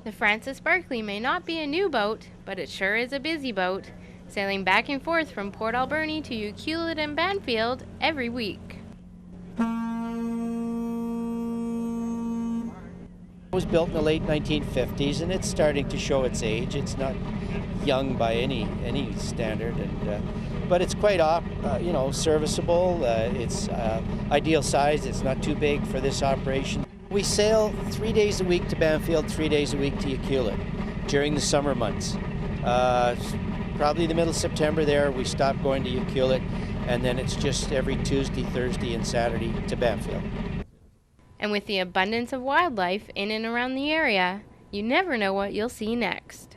The Frances Barclay may not be a new boat, but it sure is a busy boat, sailing back and forth from Port Alberni to Ucluelet and Banfield every week. It was built in the late 1950s, and it's starting to show its age. It's not young by any standard, but it's quite serviceable. It's ideal size. It's not too big for this operation. We sail 3 days a week to Banfield, 3 days a week to Ucluelet during the summer months. Probably the middle of September there, we stop going to Ucluelet, and then it's just every Tuesday, Thursday, and Saturday to Banfield. And with the abundance of wildlife in and around the area, you never know what you'll see next.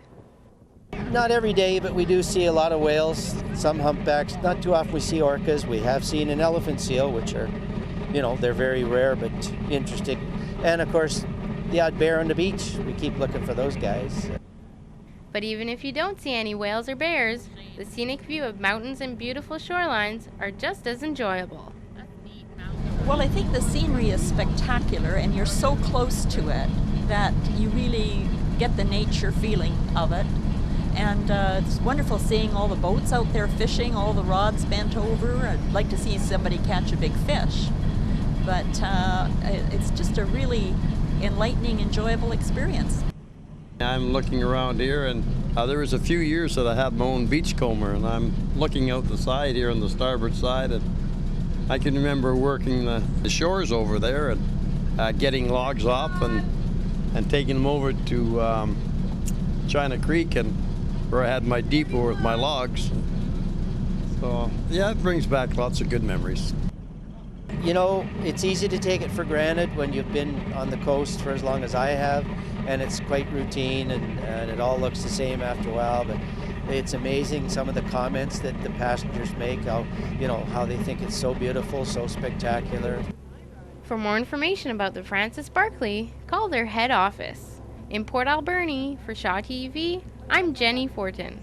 Not every day, but we do see a lot of whales, some humpbacks. Not too often we see orcas. We have seen an elephant seal, which are, they're very rare but interesting. And of course, the odd bear on the beach. We keep looking for those guys. But even if you don't see any whales or bears, the scenic view of mountains and beautiful shorelines are just as enjoyable. Well, I think the scenery is spectacular, and you're so close to it that you really get the nature feeling of it. And it's wonderful seeing all the boats out there fishing, all the rods bent over. I'd like to see somebody catch a big fish. But it's just a really enlightening, enjoyable experience. I'm looking around here, and there was a few years that I had my own beachcomber, and I'm looking out the side here on the starboard side, and I can remember working the shores over there and getting logs off and taking them over to China Creek, and where I had my depot with my logs. So yeah, it brings back lots of good memories. It's easy to take it for granted when you've been on the coast for as long as I have, and it's quite routine, and it all looks the same after a while, but it's amazing some of the comments that the passengers make, how they think it's so beautiful, so spectacular. For more information about the Frances Barclay, call their head office. In Port Alberni, for Shaw TV, I'm Jenny Fortin.